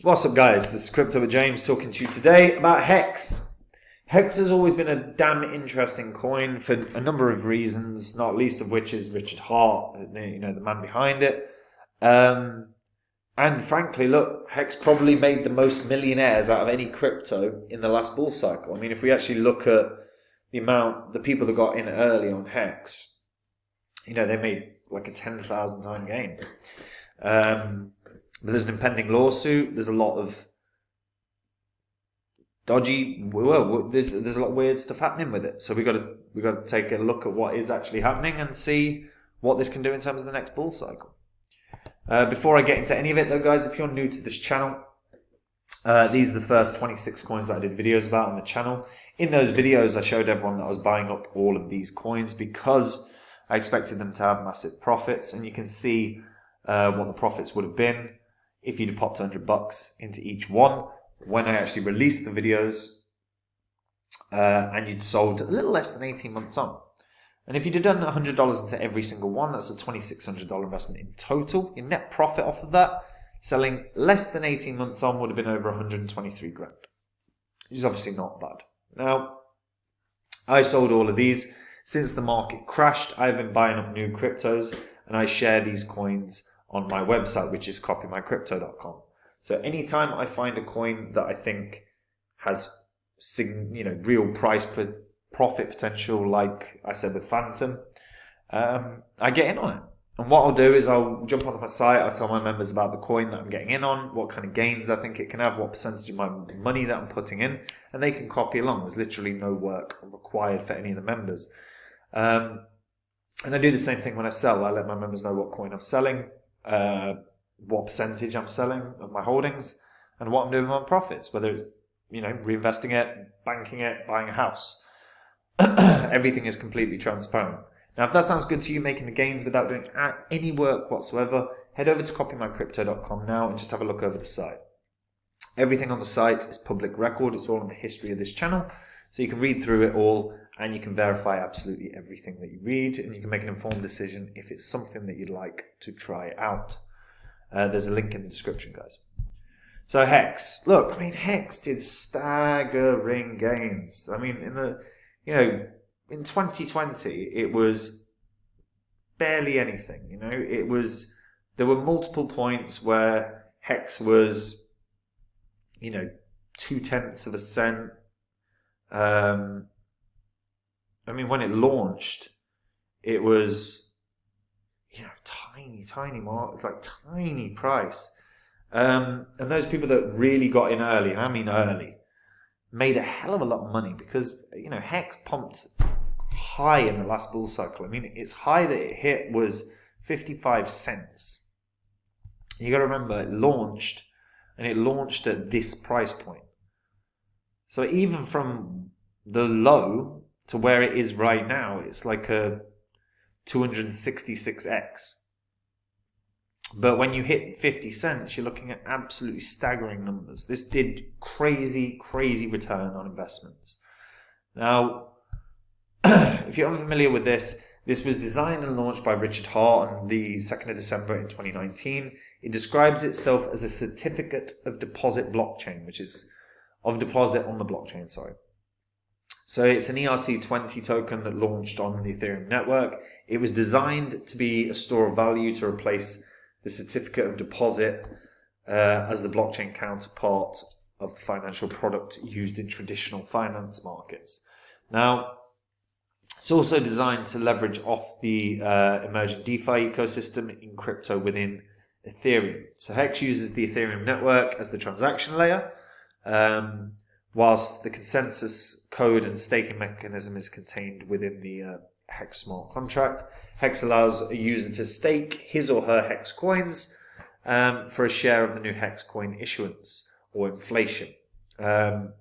What's up, guys? This is Crypto with James talking to you today about HEX. HEX has always been a damn interesting coin for a number of reasons, not least of which is Richard Hart, the man behind it. And frankly, look, HEX probably made the most millionaires out of any crypto in the last bull cycle. I mean, if we actually look at the people that got in early on HEX, they made like a 10,000 time gain. But there's an impending lawsuit. There's a lot of dodgy. There's a lot of weird stuff happening with it. So we got to take a look at what is actually happening and see what this can do in terms of the next bull cycle. Before I get into any of it, though, guys, if you're new to this channel, these are the first 26 coins that I did videos about on the channel. In those videos, I showed everyone that I was buying up all of these coins because I expected them to have massive profits, and you can see what the profits would have been if you'd have popped $100 into each one when I actually released the videos, and you'd sold a little less than 18 months on. And if you'd have done $100 into every single one, that's a $2,600 investment in total. Your net profit off of that, selling less than 18 months on, would have been over 123 grand, which is obviously not bad. Now, I sold all of these since the market crashed. I've been buying up new cryptos, and I share these coins on my website, which is copymycrypto.com. So anytime I find a coin that I think has real price profit potential, like I said with Phantom, I get in on it. And what I'll do is I'll jump onto my site, I'll tell my members about the coin that I'm getting in on, what kind of gains I think it can have, what percentage of my money that I'm putting in, and they can copy along. There's literally no work required for any of the members. And I do the same thing when I sell. I let my members know what coin I'm selling, what percentage I'm selling of my holdings, and what I'm doing with my profits, whether it's reinvesting it, banking it, buying a house. Everything is completely transparent. Now, if that sounds good to you, making the gains without doing any work whatsoever, head over to copymycrypto.com now and just have a look over the site. Everything on the site is public record. It's all in the history of this channel, so you can read through it all and you can verify absolutely everything that you read, and you can make an informed decision if it's something that you'd like to try out. There's a link in the description, guys. So HEX. Look, HEX did staggering gains. In 2020, it was barely anything. There were multiple points where HEX was, 0.2 of a cent. When it launched, it was, tiny market, like tiny price. And those people that really got in early, and I mean early, made a hell of a lot of money because, HEX pumped high in the last bull cycle. Its high that it hit was 55 cents. You got to remember, it launched at this price point. So even from the low to where it is right now, it's like a 266x. But when you hit 50 cents, you're looking at absolutely staggering numbers. This did crazy return on investments. Now, if you're unfamiliar with this was designed and launched by Richard Hart on the 2nd of December in 2019. It describes itself as a certificate of deposit blockchain, which is of deposit on the blockchain, sorry. So it's an ERC20 token that launched on the Ethereum network. It was designed to be a store of value to replace the certificate of deposit as the blockchain counterpart of the financial product used in traditional finance markets. Now, it's also designed to leverage off the emerging DeFi ecosystem in crypto within Ethereum. So HEX uses the Ethereum network as the transaction layer, whilst the consensus code and staking mechanism is contained within the HEX smart contract. HEX allows a user to stake his or her HEX coins for a share of the new HEX coin issuance or inflation. And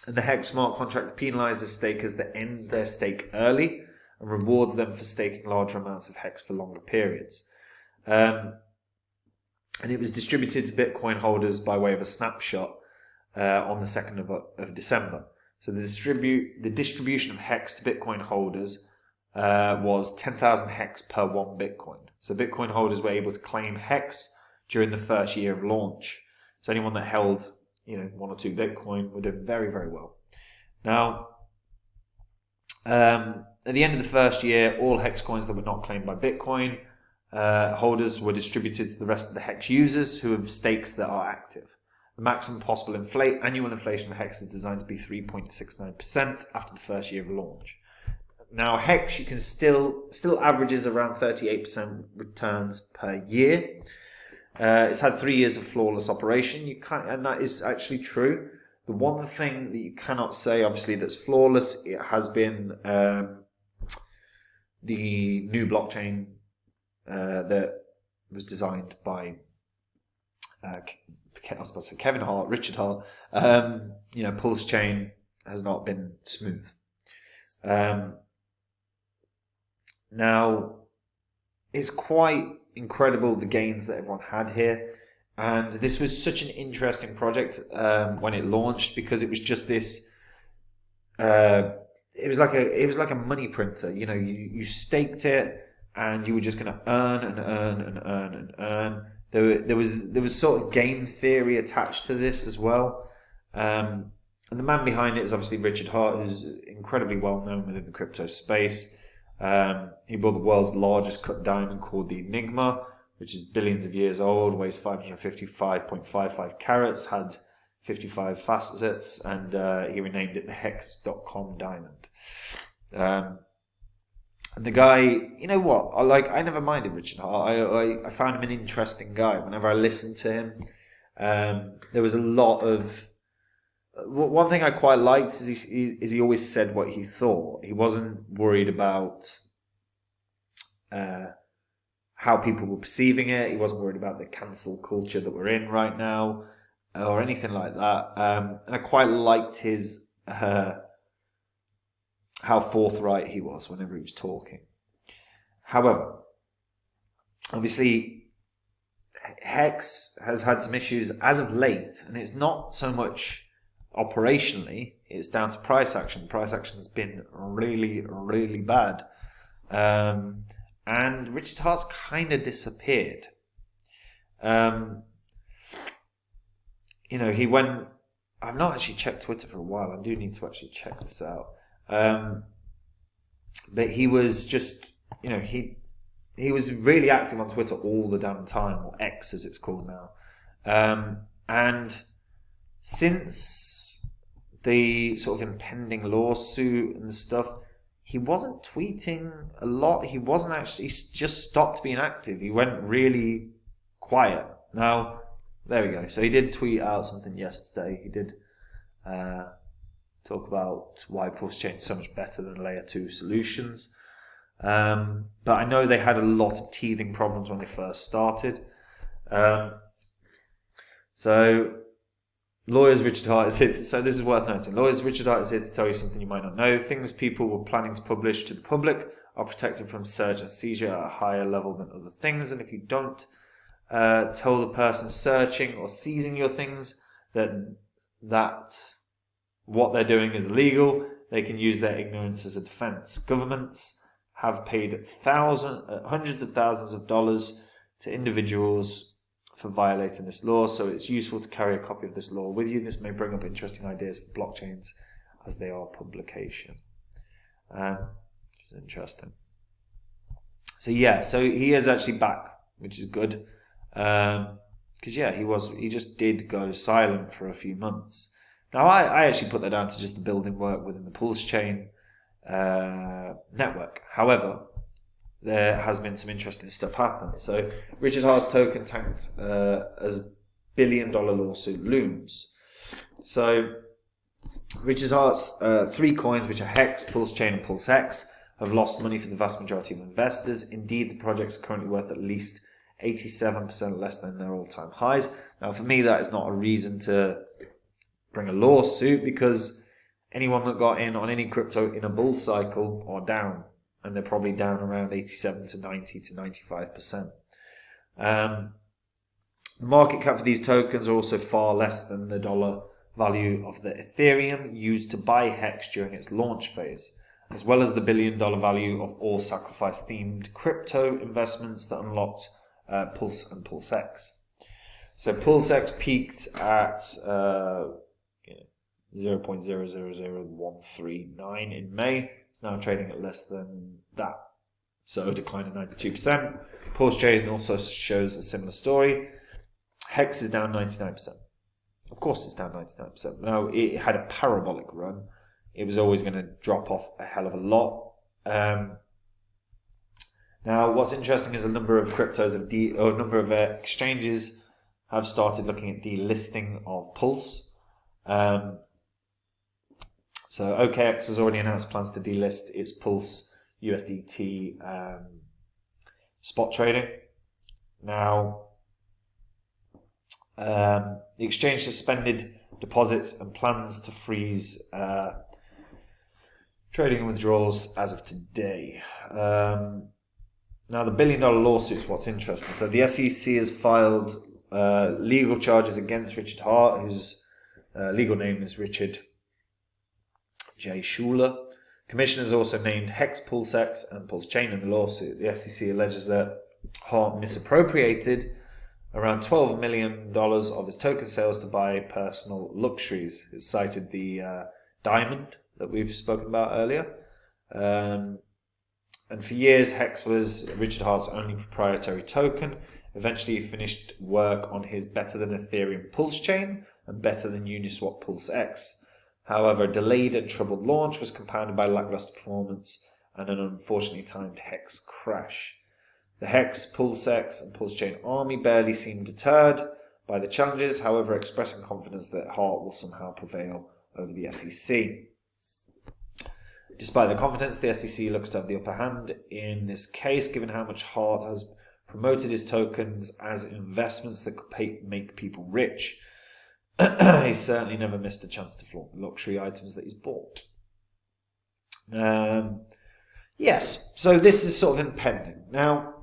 the HEX smart contract penalizes stakers that end their stake early and rewards them for staking larger amounts of HEX for longer periods. And it was distributed to Bitcoin holders by way of a snapshot on the 2nd of December. So the distribution of HEX to Bitcoin holders was 10,000 HEX per one Bitcoin. So Bitcoin holders were able to claim HEX during the first year of launch. So anyone that held, 1 or 2 Bitcoin were doing very, very well. Now, at the end of the first year, all HEX coins that were not claimed by Bitcoin holders were distributed to the rest of the HEX users who have stakes that are active. The maximum possible annual inflation of HEX is designed to be 3.69% after the first year of launch. Now, HEX, you can still averages around 38% returns per year. It's had 3 years of flawless operation. And that is actually true. The one thing that you cannot say, obviously, that's flawless, it has been the new blockchain that was designed by I was about to say Kevin Hart, Richard Hart. Pulse chain has not been smooth. Now, it's quite incredible the gains that everyone had here, and this was such an interesting project when it launched, because it was just this. It was like a money printer. You staked it, and you were just going to earn and earn and earn and earn. There was sort of game theory attached to this as well. And the man behind it is obviously Richard Hart, who's incredibly well known within the crypto space. He built the world's largest cut diamond called the Enigma, which is billions of years old, weighs 555.55 carats, had 55 facets, and he renamed it the HEX.com diamond. And the guy, you know what? I never minded Richard Hart. I found him an interesting guy. Whenever I listened to him, there was a lot of. One thing I quite liked is he always said what he thought. He wasn't worried about how people were perceiving it. He wasn't worried about the cancel culture that we're in right now, or anything like that. And I quite liked his. How forthright he was whenever he was talking. However, obviously, HEX has had some issues as of late, and it's not so much operationally, it's down to price action. Price action has been really, really bad. And Richard Hart's kind of disappeared. He went... I've not actually checked Twitter for a while. I do need to actually check this out. But he was just, he was really active on Twitter all the damn time, or X as it's called now. And since the sort of impending lawsuit and stuff, he wasn't tweeting a lot. He just stopped being active. He went really quiet. Now, there we go. So he did tweet out something yesterday. He did talk about why Pulse Chain is so much better than Layer 2 solutions. But I know they had a lot of teething problems when they first started. So lawyers Richard Hart is here. So this is worth noting. Lawyers Richard Hart is here to tell you something you might not know. Things people were planning to publish to the public are protected from search and seizure at a higher level than other things. And if you don't tell the person searching or seizing your things that what they're doing is illegal, they can use their ignorance as a defense. Governments have paid hundreds of thousands of dollars to individuals for violating this law, so it's useful to carry a copy of this law with you. This may bring up interesting ideas for blockchains as they are publication. Which is interesting. So he is actually back, which is good. Because he just did go silent for a few months. Now, I actually put that down to just the building work within the Pulse Chain network. However, there has been some interesting stuff happen. So, Richard Hart's token tanked as $1 billion lawsuit looms. So, Richard Hart's 3 coins, which are HEX, Pulse Chain, and Pulse X, have lost money for the vast majority of investors. Indeed, the projects are currently worth at least 87% less than their all-time highs. Now, for me, that is not a reason to bring a lawsuit, because anyone that got in on any crypto in a bull cycle are down, and they're probably down around 87 to 90 to 95%. The market cap for these tokens are also far less than the dollar value of the Ethereum used to buy HEX during its launch phase, as well as the $1 billion value of all sacrifice-themed crypto investments that unlocked Pulse and Pulse X. So PulseX peaked at 0.000139 in May. It's now trading at less than that. So a decline of 92%. Pulse Chain also shows a similar story. HEX is down 99%. Of course it's down 99%. Now, it had a parabolic run. It was always going to drop off a hell of a lot. Now, what's interesting is a number of cryptos exchanges have started looking at delisting of Pulse. So OKX has already announced plans to delist its Pulse USDT spot trading. Now, the exchange suspended deposits and plans to freeze trading and withdrawals as of today. Now, the $1 billion lawsuit is what's interesting. So the SEC has filed legal charges against Richard Hart, whose legal name is Richard J. Schuler. Commissioners also named HEX, PulseX, and Pulse Chain in the lawsuit. The SEC alleges that Hart misappropriated around $12 million of his token sales to buy personal luxuries. It cited the diamond that we've spoken about earlier. And for years, HEX was Richard Hart's only proprietary token. Eventually, he finished work on his better than Ethereum Pulse Chain and better than Uniswap PulseX. However, a delayed and troubled launch was compounded by lackluster performance and an unfortunately timed HEX crash. The HEX, PulseX, and Pulse Chain army barely seemed deterred by the challenges, however, expressing confidence that Hart will somehow prevail over the SEC. Despite the confidence, the SEC looks to have the upper hand in this case, given how much Hart has promoted his tokens as investments that could make people rich. He's certainly never missed a chance to flaunt the luxury items that he's bought. Yes, so this is sort of impending. Now,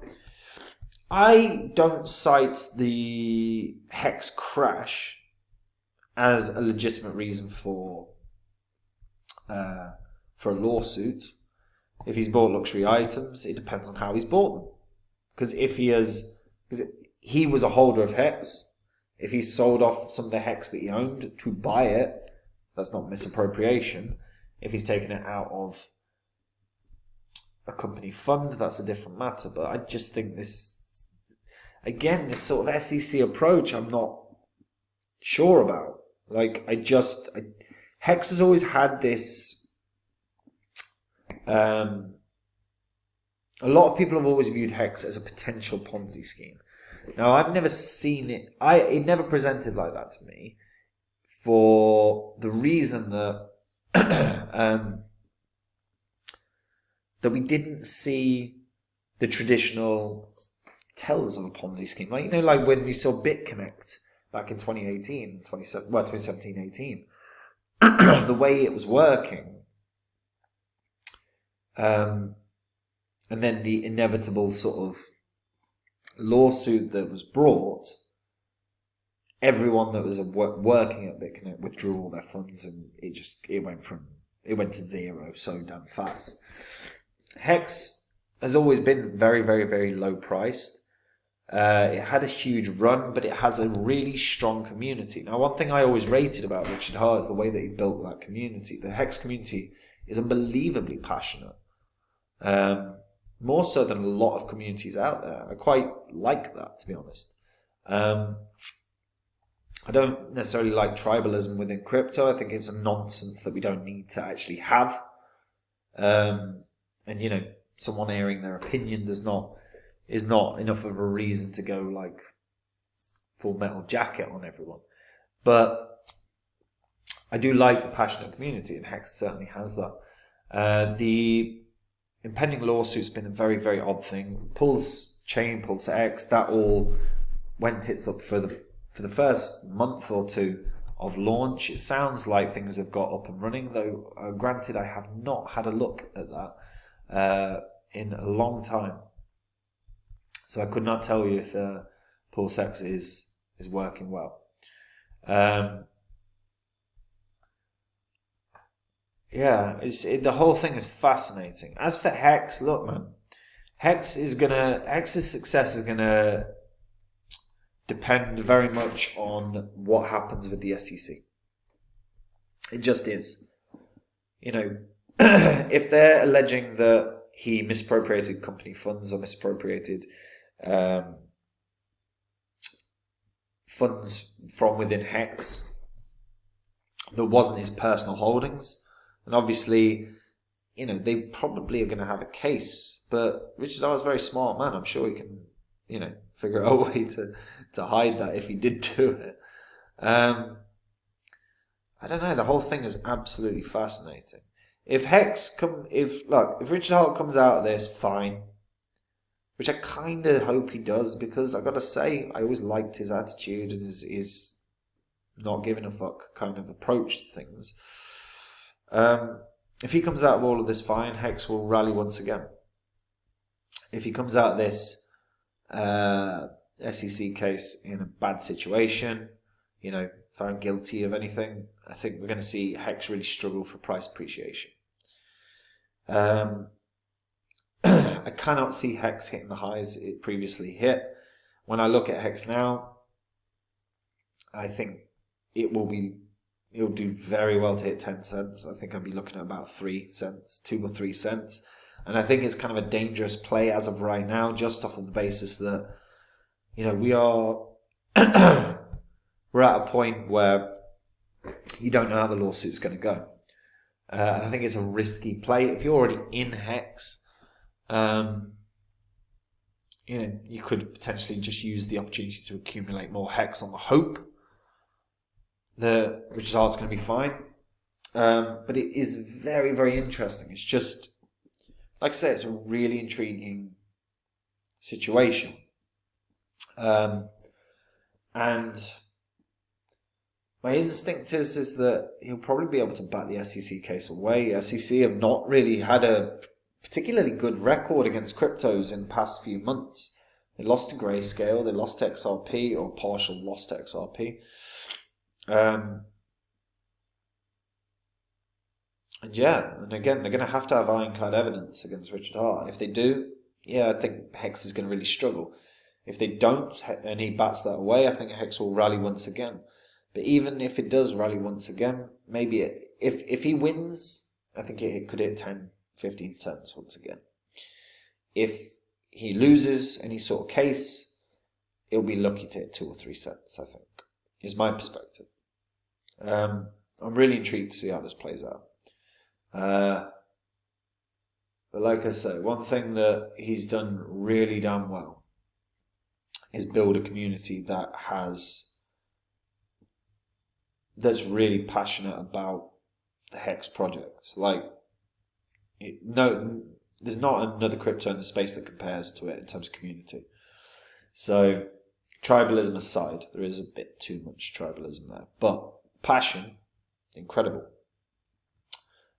I don't cite the HEX crash as a legitimate reason for a lawsuit. If he's bought luxury items, it depends on how he's bought them. Because he was a holder of HEX. If he sold off some of the HEX that he owned to buy it, that's not misappropriation. If he's taken it out of a company fund, that's a different matter. But I just think this sort of SEC approach, I'm not sure about. HEX has always had this. A lot of people have always viewed HEX as a potential Ponzi scheme. Now, I've never seen it. It never presented like that to me, for the reason that that we didn't see the traditional tellers of a Ponzi scheme. Like when we saw BitConnect back in 2017-18, the way it was working, and then the inevitable sort of lawsuit that was brought, everyone that was working at BitConnect withdrew all their funds, and it went to zero so damn fast. HEX has always been very, very, very low priced. It had a huge run, but it has a really strong community. Now, one thing I always rated about Richard Hart is the way that he built that community. The HEX community is unbelievably passionate. More so than a lot of communities out there. I quite like that, to be honest. I don't necessarily like tribalism within crypto. I think it's a nonsense that we don't need to actually have. And someone airing their opinion is not enough of a reason to go like Full Metal Jacket on everyone. But I do like the passionate community, and HEX certainly has that. The impending lawsuit's been a very, very odd thing. Pulse Chain, PulseX, that all went tits up for the first month or two of launch. It sounds like things have got up and running, though granted I have not had a look at that in a long time. So I could not tell you if PulseX is working well. The whole thing is fascinating. As for HEX, look, man, HEX's success is gonna depend very much on what happens with the SEC. It just is. You know, if they're alleging that he misappropriated company funds or misappropriated funds from within HEX that wasn't his personal holdings, and obviously, you know, they probably are going to have a case. But Richard Hart is a very smart man. I'm sure he can, you know, figure out a way to hide that if he did do it. I don't know. The whole thing is absolutely fascinating. If Richard Hart comes out of this fine, which I kind of hope he does, because I got to say, I always liked his attitude and his not giving a fuck kind of approach to things. If he comes out of all of this fine, HEX will rally once again. If he comes out of this SEC case in a bad situation, you know, found guilty of anything, I think we're going to see HEX really struggle for price appreciation. I cannot see HEX hitting the highs it previously hit. When I look at HEX now, I think it'll do very well to hit 10 cents. I think I'll be looking at about 3 cents, 2 or 3 cents. And I think it's kind of a dangerous play as of right now, just off of the basis that, you know, we're at a point where you don't know how the lawsuit's going to go. And I think it's a risky play. If you're already in HEX, you know, you could potentially just use the opportunity to accumulate more HEX on the hope that Richard Hart's going to be fine. But it is very, very interesting. It's just, like I say, it's a really intriguing situation. And my instinct is that he'll probably be able to bat the SEC case away. SEC have not really had a particularly good record against cryptos in the past few months. They lost to Grayscale, they lost to XRP, or partial loss to XRP. And again, they're going to have ironclad evidence against Richard Hart. If they do, I think HEX is going to really struggle. If they don't, and he bats that away, I think HEX will rally once again. But even if it does rally once again, maybe if he wins, I think it could hit 10, 15 cents once again. If he loses any sort of case, it'll be lucky to hit 2 or 3 cents, I think, is my perspective. I'm really intrigued to see how this plays out. But like I say, one thing that he's done really damn well is build a community that's really passionate about the HEX projects. There's not another crypto in the space that compares to it in terms of community. So, tribalism aside, there is a bit too much tribalism there, but passion, incredible.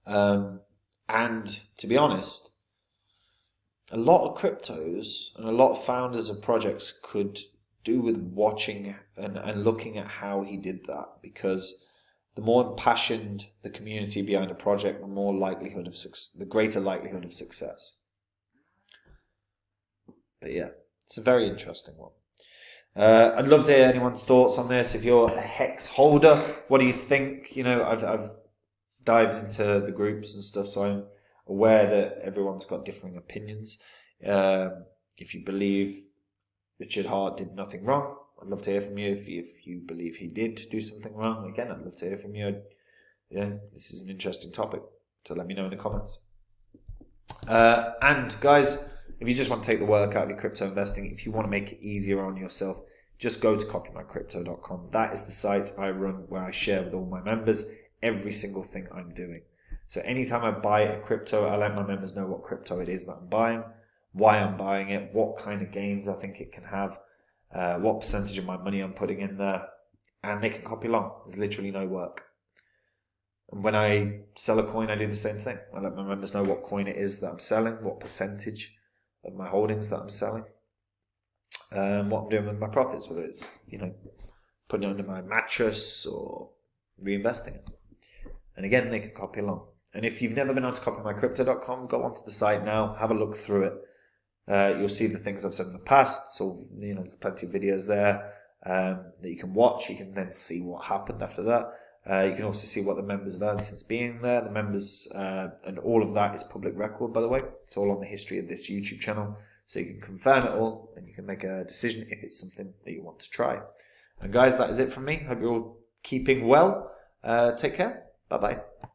And to be honest, a lot of cryptos and a lot of founders of projects could do with watching and looking at how he did that, because the more impassioned the community behind a project, the greater likelihood of success. But yeah, it's a very interesting one. I'd love to hear anyone's thoughts on this. If you're a HEX holder, what do you think? You know, I've dived into the groups and stuff, so I'm aware that everyone's got differing opinions. If you believe Richard Hart did nothing wrong, I'd love to hear from you. If you believe he did do something wrong, again, I'd love to hear from you. This is an interesting topic, so let me know in the comments. And guys, if you just want to take the work out of your crypto investing, if you want to make it easier on yourself, just go to copymycrypto.com. That is the site I run where I share with all my members every single thing I'm doing. So anytime I buy a crypto, I let my members know what crypto it is that I'm buying, why I'm buying it, what kind of gains I think it can have, what percentage of my money I'm putting in there, and they can copy along. There's literally no work. And when I sell a coin, I do the same thing. I let my members know what coin it is that I'm selling, what percentage of my holdings that I'm selling, what I'm doing with my profits, whether it's, putting it under my mattress or reinvesting it. And again, they can copy along. And if you've never been onto copymycrypto.com, go onto the site now, have a look through it. You'll see the things I've said in the past. So, there's plenty of videos there. that you can watch. You can then see what happened after that. You can also see what the members have earned since being there. The members, and all of that is public record, by the way. It's all on the history of this YouTube channel. So you can confirm it all, and you can make a decision if it's something that you want to try. And guys, that is it from me. Hope you're all keeping well. Take care. Bye-bye.